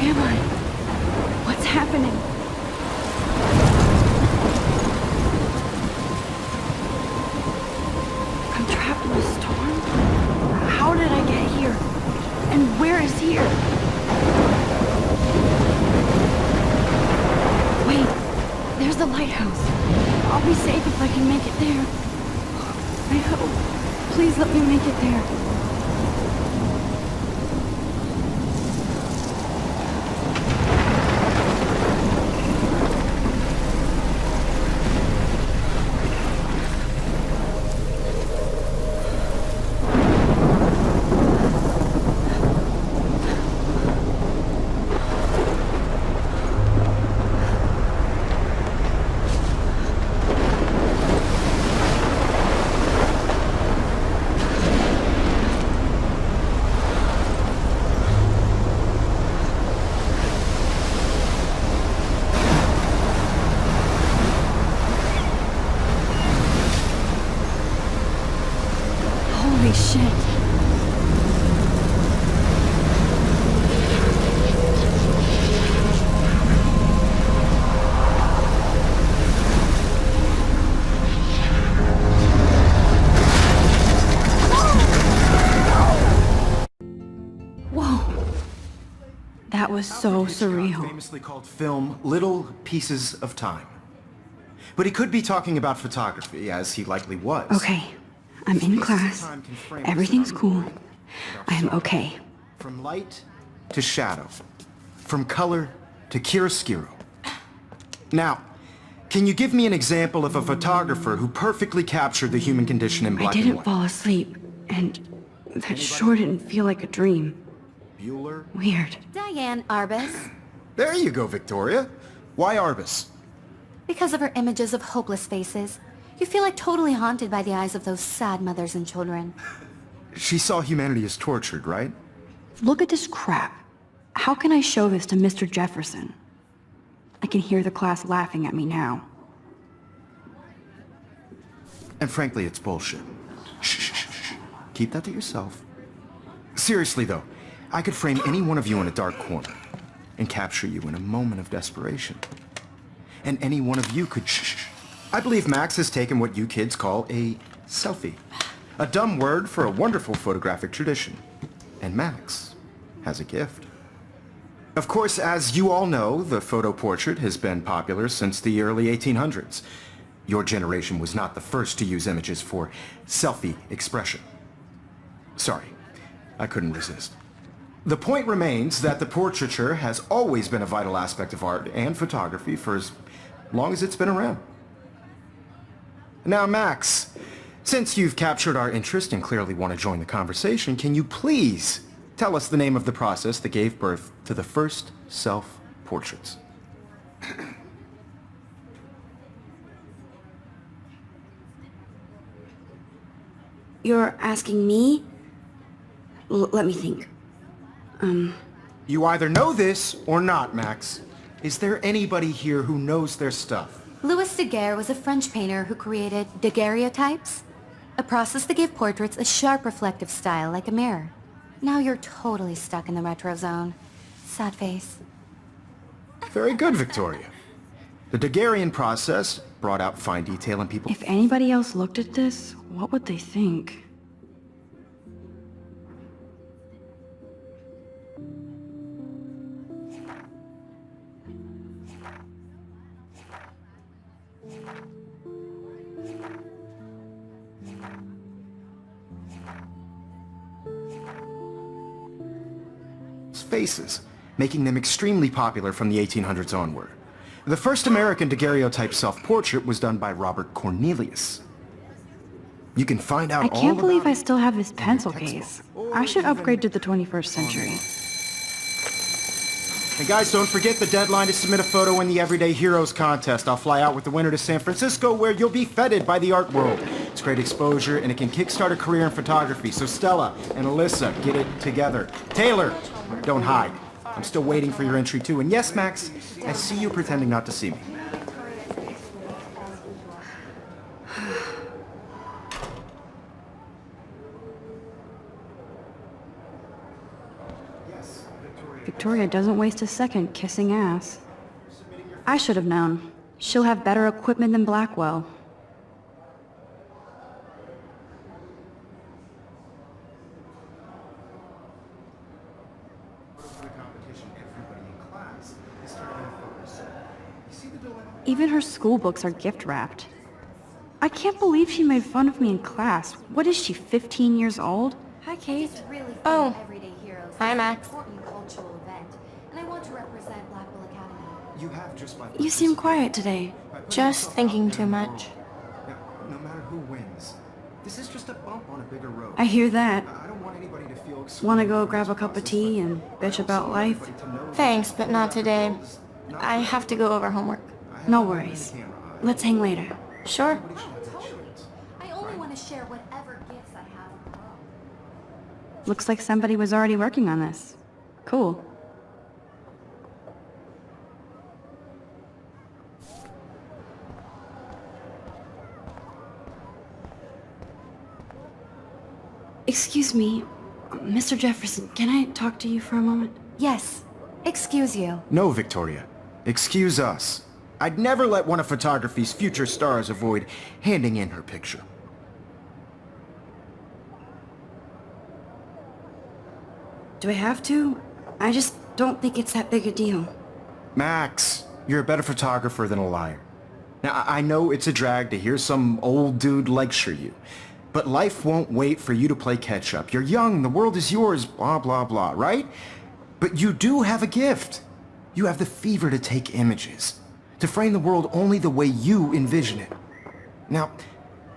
am I? What's happening? I'm trapped in a storm? How did I get here? And where is here? Wait, there's the lighthouse. I'll be safe if I can make it there. I hope. Please let me make it there. Holy shit. Whoa. That was so surreal. Famously called film Little Pieces of Time. But he could be talking about photography, as he likely was. Okay, I'm in class. Everything's cool. I am okay. From light to shadow. From color to chiaroscuro. Now, can you give me an example of a photographer who perfectly captured the human condition in black and I didn't white? fall asleep, and that sure didn't feel like a dream. Bueller? Weird. Diane Arbus. There you go, Victoria. Why Arbus? Because of her images of hopeless faces, you feel like totally haunted by the eyes of those sad mothers and children. She saw humanity as tortured, right? Look at this crap. How can I show this to Mr. Jefferson? I can hear the class laughing at me now. And frankly, it's bullshit. Shh, shh, shh, shh. Keep that to yourself. Seriously, though, I could frame any one of you in a dark corner and capture you in a moment of desperation. And any one of you could shh. I believe Max has taken what you kids call a selfie. A dumb word for a wonderful photographic tradition. And Max has a gift. Of course, as you all know, the photo portrait has been popular since the early 1800s. Your generation was not the first to use images for selfie expression. Sorry, I couldn't resist. The point remains that the portraiture has always been a vital aspect of art and photography for as long as it's been around. Now, Max, since you've captured our interest and clearly want to join the conversation, can you please tell us the name of the process that gave birth to the first self-portraits? You're asking me? Let me think. You either know this or not, Max. Is there anybody here who knows their stuff? Louis Daguerre was a French painter who created daguerreotypes, a process that gave portraits a sharp reflective style like a mirror. Now you're totally stuck in the retro zone. Sad face. Very good, Victoria. The Daguerrean process brought out fine detail in people. If anybody else looked at this, what would they think? Faces, making them extremely popular from the 1800s onward. The first American daguerreotype self-portrait was done by Robert Cornelius. You can find out I all can't believe about I it still have this in your pencil textbook. case. Or I should even upgrade to the 21st century. And guys, don't forget the deadline to submit a photo in the Everyday Heroes contest. I'll fly out with the winner to San Francisco, where you'll be feted by the art world. It's great exposure, and it can kickstart a career in photography. So Stella and Alyssa, get it together. Taylor, don't hide. I'm still waiting for your entry too. And yes, Max, I see you pretending not to see me. Yes, Victoria. Victoria doesn't waste a second kissing ass. I should have known. She'll have better equipment than Blackwell. Even her school books are gift-wrapped. I can't believe she made fun of me in class. What is she, 15 years old? Hi, Kate. Oh. Everyday Heroes Hi, is an Max. important cultural event, and I want to represent Blackwell Academy. You have just by You seem quiet today. Just thinking too much. Now, no matter who wins, this is just a bump on a bigger road. I hear that. I don't want anybody to feel Wanna excluded go from grab this a cup of process, tea but and I bitch also about want life? everybody to know that Thanks, but not today. not I have to go over homework. I have No to worries. look in the camera eye. Let's hang later. Sure. Everybody should have that chance. I only want to share whatever gifts I have with the world. Looks like somebody was already working on this. Cool. Excuse me, Mr. Jefferson, can I talk to you for a moment? Yes. Excuse you. No, Victoria. Excuse us. I'd never let one of photography's future stars avoid handing in her picture. Do I have to? I just don't think it's that big a deal. Max, you're a better photographer than a liar. Now, I know it's a drag to hear some old dude lecture you, but life won't wait for you to play catch-up. You're young, the world is yours, blah, blah, blah, right? But you do have a gift. You have the fever to take images, to frame the world only the way you envision it. Now,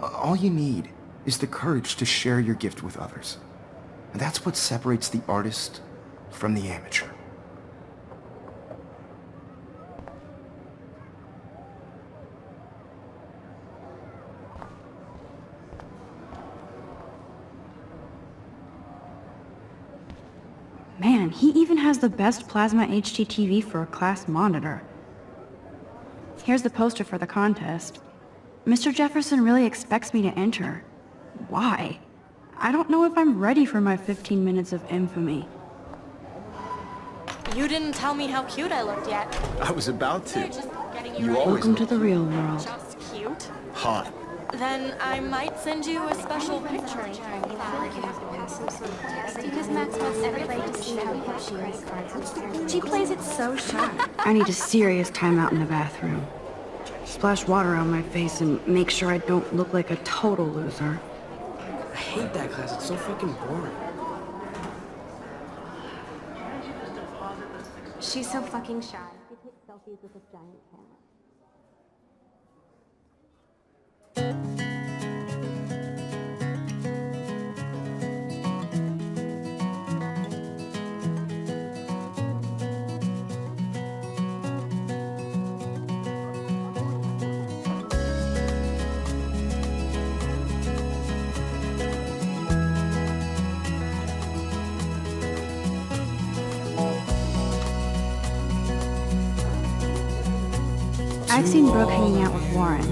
all you need is the courage to share your gift with others. And that's what separates the artist from the amateur. Man, he even has the best plasma HDTV for a class monitor. Here's the poster for the contest. Mr. Jefferson really expects me to enter. Why? I don't know if I'm ready for my 15 minutes of infamy. You didn't tell me how cute I looked yet. I was about They're to. just getting You you ready. always Welcome to the real world. Just cute. Hot. Then I might send you a special picture. Because Max wants everybody to see how good she is. She plays it so sharp. I need a serious timeout in the bathroom. Splash water on my face and make sure I don't look like a total loser. I hate that class. It's so fucking boring. She's so fucking shy. She takes selfies with this giant camera. I've seen Brooke hanging out with Warren.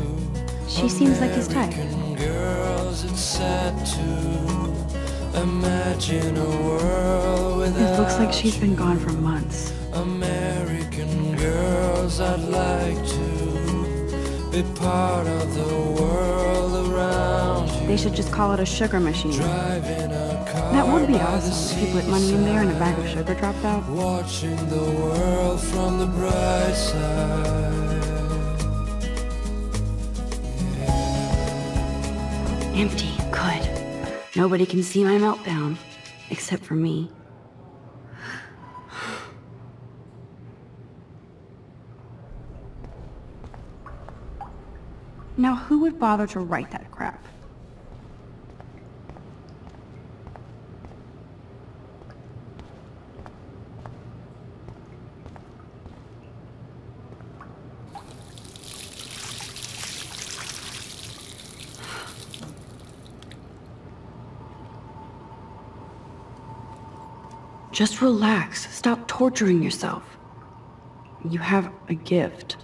She seems like his type. Girls, it's sad to imagine a world It without looks like she's been gone for months. American girls. I'd like to be part of the world around you. They should just call it a sugar machine. Driving a car That would be by the awesome if you put money in there and a bag of sugar dropped out. watching the world from the bright side. Empty. Good. Nobody can see my meltdown. Except for me. Now, who would bother to write that crap? Just relax. Stop torturing yourself. You have a gift.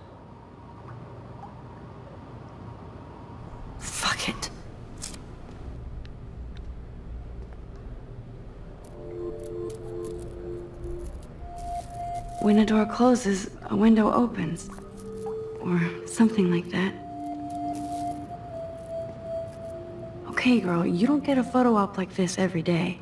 Fuck it. When a door closes, a window opens. Or something like that. Okay, girl, you don't get a photo op like this every day.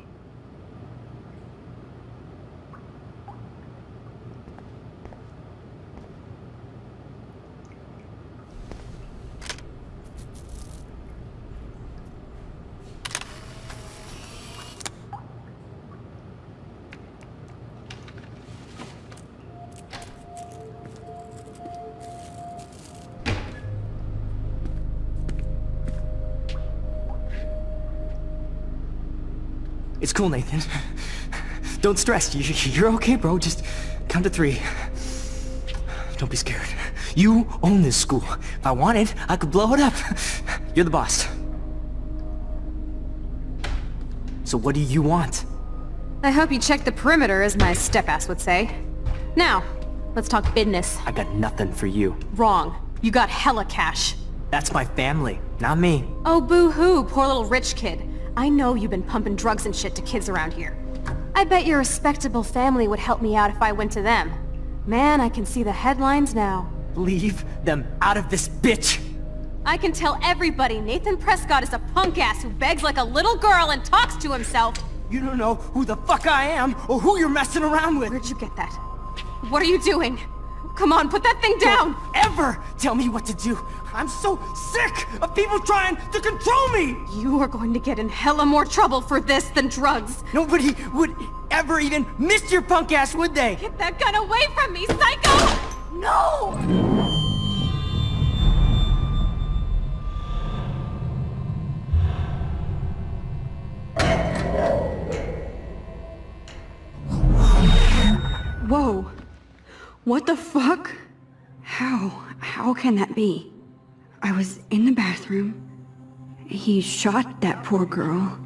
It's cool, Nathan. Don't stress. You're okay, bro. Just count to 3. Don't be scared. You own this school. If I wanted, I could blow it up. You're the boss. So what do you want? I hope you checked the perimeter, as my step-ass would say. Now, let's talk business. I got nothing for you. Wrong. You got hella cash. That's my family, not me. Oh, boo-hoo, poor little rich kid. I know you've been pumping drugs and shit to kids around here. I bet your respectable family would help me out if I went to them. Man, I can see the headlines now. Leave them out of this bitch! I can tell everybody Nathan Prescott is a punk-ass who begs like a little girl and talks to himself. You don't know who the fuck I am or who you're messing around with. Where'd you get that? What are you doing? Come on, put that thing down! Don't ever tell me what to do! I'm so sick of people trying to control me! You are going to get in hella more trouble for this than drugs. Nobody would ever even miss your punk ass, would they? Get that gun away from me, psycho! No! Whoa. What the fuck? How can that be? I was in the bathroom. He shot that poor girl.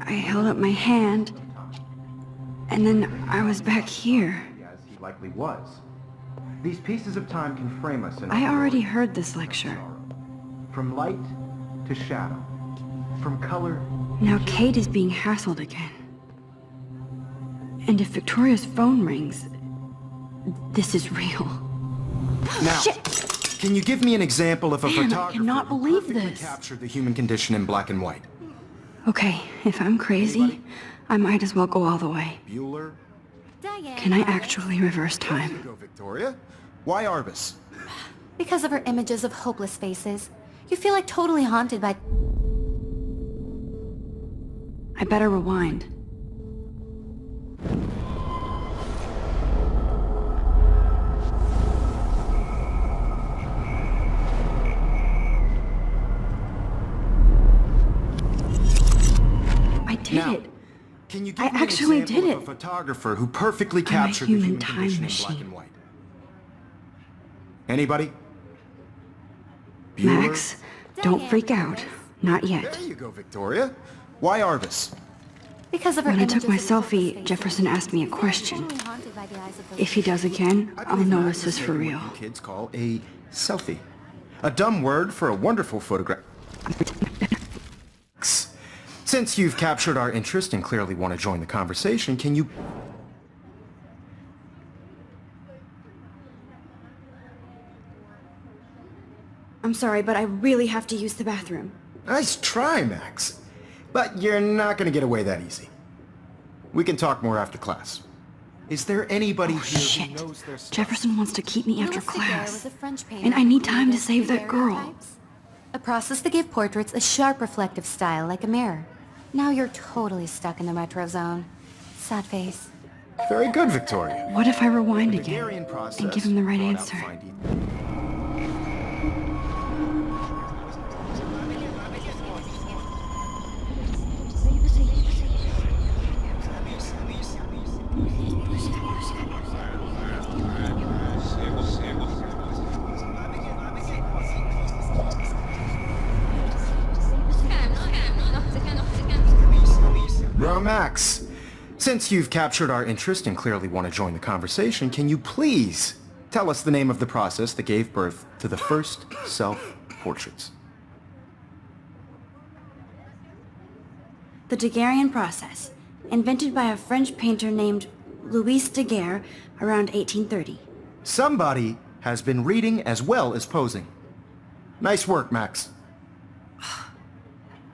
I held up my hand. And then I was back here. As he likely was. These pieces of time can frame us in I already heard this lecture. from light to shadow, from color. Now Kate is being hassled again. And if Victoria's phone rings, this is real. Now, can you give me an example of a Man, I photographer cannot who believe perfectly this. captured the human condition in black and white? Okay, if I'm crazy, I might as well go all the way. Bueller? Diane. Can I actually reverse There you time? go, Victoria. Why Arbus? Because of her images of hopeless faces. You feel like totally haunted by... I better rewind. I did Now, it. Can you give I me an actually example did of a it. photographer who perfectly I'm a captured the human human time condition in black machine. and white? Anybody? Bueller? Max, don't freak out. Not yet. There you go, Victoria. Why Arbus? Because of her When I took images my of hopeless selfie, faces. Jefferson asked me a You feel like question. totally haunted by the eyes of those If he does again, I I'll believe know Max this is for making real. what you kids call a selfie. A dumb word for a wonderful photograph. Since you've captured our interest and clearly want to join the conversation, can you... I'm sorry, but I really have to use the bathroom. Nice try, Max. But you're not going to get away that easy. We can talk more after class. Is there anybody here Shit. who knows their stuff? Jefferson wants to keep me after Louis Daguerre class. was a French painter And I who need time to created save that girl. daguerreotypes, a process to give portraits a sharp reflective style like a mirror. Now you're totally stuck in the retro zone. Sad face. Very good, Victoria. What if I rewind The again Daguerrean process and give him the right brought out answer? finding- Bro, Max, since you've captured our interest and clearly want to join the conversation, can you please tell us the name of the process that gave birth to the first self-portraits? The Daguerrean process, invented by a French painter named Louis Daguerre, around 1830. Somebody has been reading as well as posing. Nice work, Max.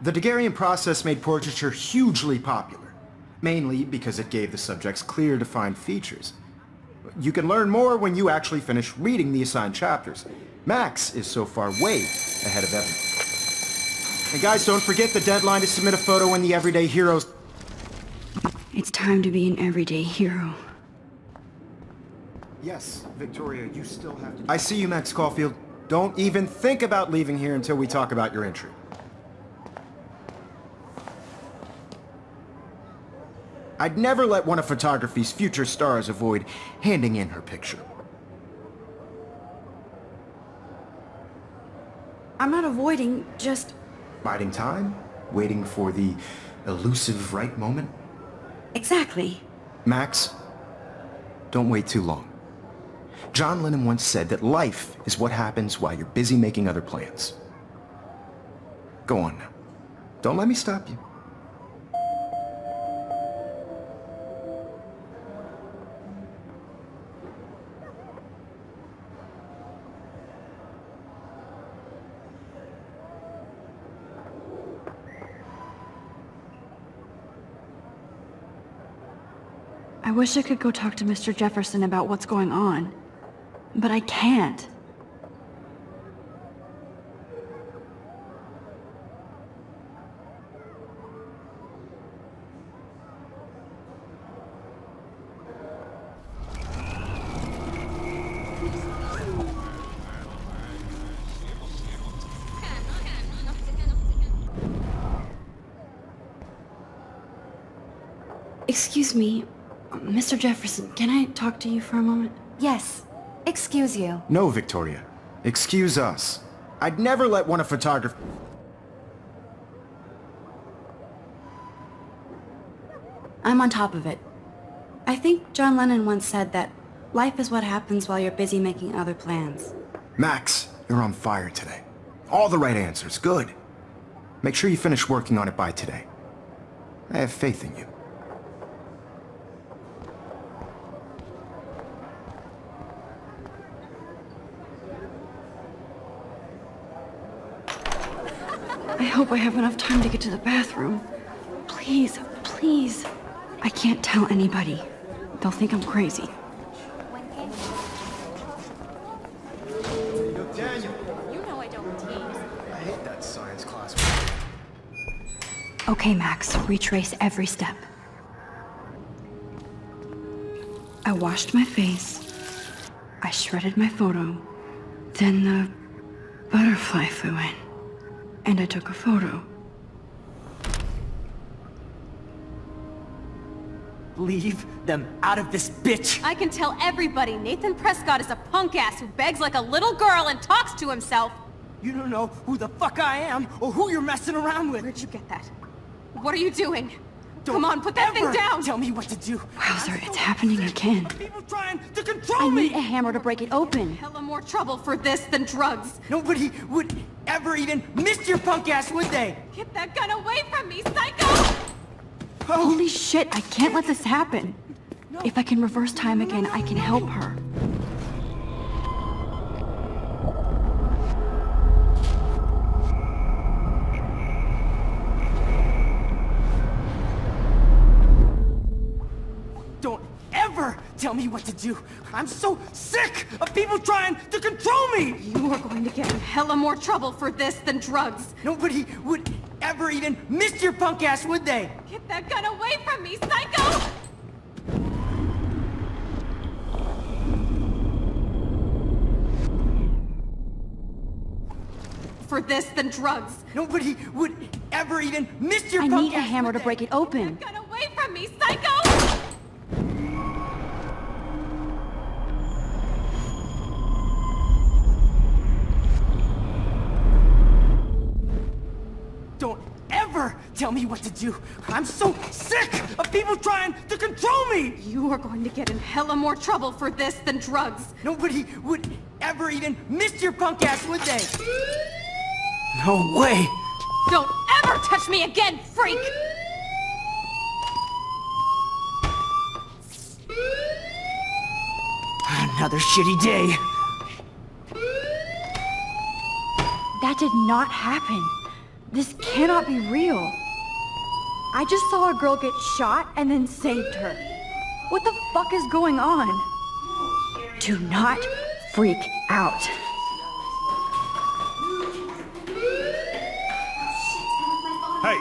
The Daguerrean process made portraiture hugely popular, mainly because it gave the subjects clear, defined features. You can learn more when you actually finish reading the assigned chapters. Max is so far way ahead of everyone. And guys, don't forget the deadline to submit a photo in the Everyday Heroes. It's time to be an everyday hero. Yes, Victoria, you still have to... I see you, Max Caulfield. Don't even think about leaving here until we talk about your entry. I'd never let one of photography's future stars avoid handing in her picture. I'm not avoiding, just... Biding time? Waiting for the elusive right moment? Exactly. Max, don't wait too long. John Lennon once said that life is what happens while you're busy making other plans. Go on now. Don't let me stop you. I wish I could go talk to Mr. Jefferson about what's going on, but I can't. Excuse me, Mr. Jefferson, can I talk to you for a moment? Yes. Excuse you. No, Victoria. Excuse us. I'd never let one of photography... I'm on top of it. I think John Lennon once said that life is what happens while you're busy making other plans. Max, you're on fire today. All the right answers. Good. Make sure you finish working on it by today. I have faith in you. I hope I have enough time to get to the bathroom. Please, please. I can't tell anybody. They'll think I'm crazy. Yo, Daniel. You know I don't tease. I hate that science class. Okay, Max, retrace every step. I washed my face. I shredded my photo. Then the butterfly flew in. And I took a photo. Leave them out of this bitch! I can tell everybody Nathan Prescott is a punk ass who begs like a little girl and talks to himself. You don't know who the fuck I am or who you're messing around with. Where'd you get that? What are you doing? Don't Come on, put that thing ever down! Tell me what to do. Wowzer, it's happening again. People trying to control I me. need a hammer to break it open. Hella more trouble for this than drugs. Nobody would ever even miss your punk ass, would they? Get that gun away from me, psycho! Holy shit, I can't let this happen. If I can reverse time again, I can help her. Don't ever tell me what to do. I'm so sick of people trying to control me. You are going to get in hella more trouble for this than drugs. Nobody would ever even miss your punk ass, would they? Get that gun away from me, psycho! For this than drugs. Nobody would ever even miss your I punk need a ass, hammer would to they? break it open. Get that gun away from me, psycho! Don't ever tell me what to do. I'm so sick of people trying to control me. You are going to get in hella more trouble for this than drugs. Nobody would ever even miss your punk ass, would they? No way. Don't ever touch me again, freak! Another shitty day. That did not happen. This cannot be real. I just saw a girl get shot and then saved her. What the fuck is going on? Do not freak out. Hey,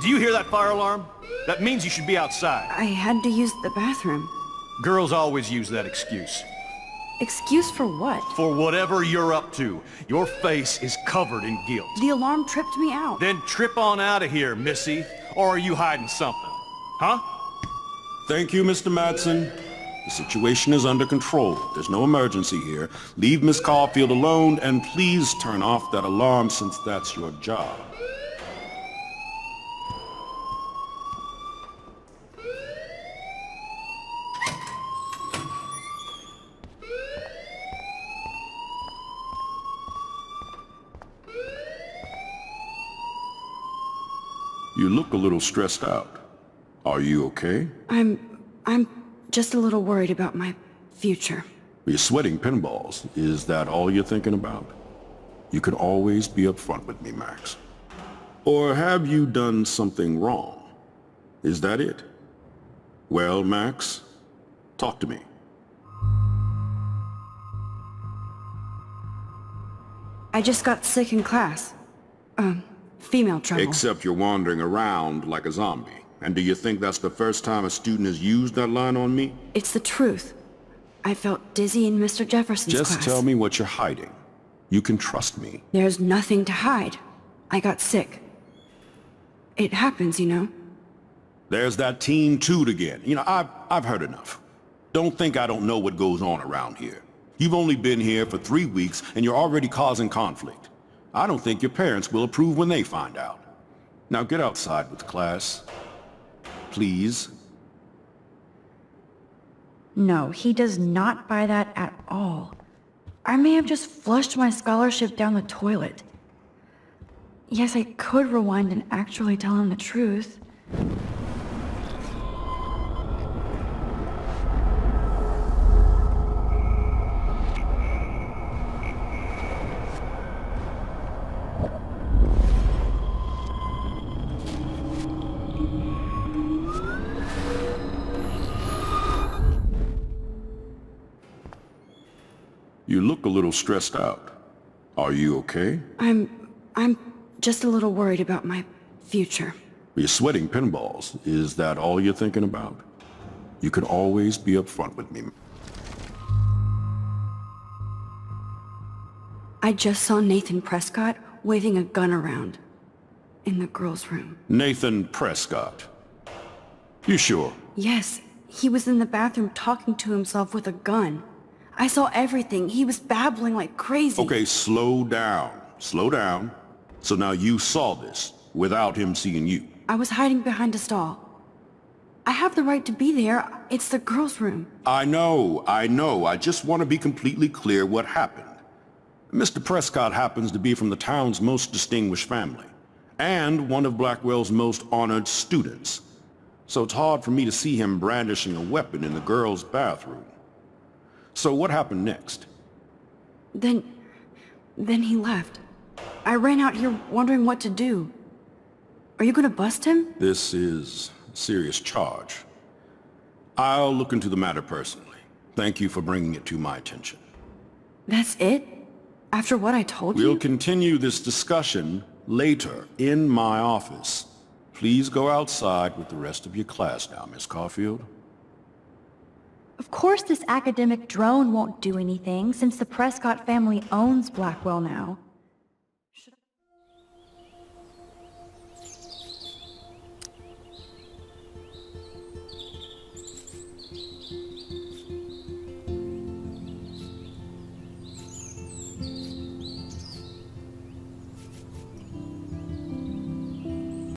do you hear that fire alarm? That means you should be outside. I had to use the bathroom. Girls always use that excuse. Excuse for what? For whatever you're up to, your face is covered in guilt. The alarm tripped me out. Then trip on out of here, Missy. Or are you hiding something? Huh? Thank you, Mr. Madsen. The situation is under control. There's no emergency here. Leave Miss Caulfield alone, and please turn off that alarm since that's your job. You look a little stressed out. Are you okay? I'm just a little worried about my future. You're sweating pinballs. Is that all you're thinking about? You can always be upfront with me, Max. Or have you done something wrong? Is that it? Well, Max, talk to me. I just got sick in class. Female trouble. Except you're wandering around like a zombie. And do you think that's the first time a student has used that line on me? It's the truth. I felt dizzy in Mr. Jefferson's class. Just tell me what you're hiding. You can trust me. There's nothing to hide. I got sick. It happens, you know. There's that Team Toot again. You know, I've heard enough. Don't think I don't know what goes on around here. You've only been here for 3 weeks and you're already causing conflict. I don't think your parents will approve when they find out. Now get outside with class. Please. No, he does not buy that at all. I may have just flushed my scholarship down the toilet. Yes, I could rewind and actually tell him the truth. You look a little stressed out. Are you okay? I'm just a little worried about my future. You're sweating pinballs. Is that all you're thinking about? You can always be upfront with me. I just saw Nathan Prescott waving a gun around in the girls' room. Nathan Prescott. You sure? Yes, he was in the bathroom talking to himself with a gun. I saw everything. He was babbling like crazy. Okay, slow down. Slow down. So now you saw this without him seeing you. I was hiding behind a stall. I have the right to be there. It's the girls' room. I know. I just want to be completely clear what happened. Mr. Prescott happens to be from the town's most distinguished family, and one of Blackwell's most honored students. So it's hard for me to see him brandishing a weapon in the girls' bathroom. So what happened next? Then he left. I ran out here wondering what to do. Are you gonna bust him? This is a serious charge. I'll look into the matter personally. Thank you for bringing it to my attention. That's it? After what I told you? We'll continue this discussion later in my office. Please go outside with the rest of your class now, Miss Caulfield. Of course this academic drone won't do anything since the Prescott family owns Blackwell now.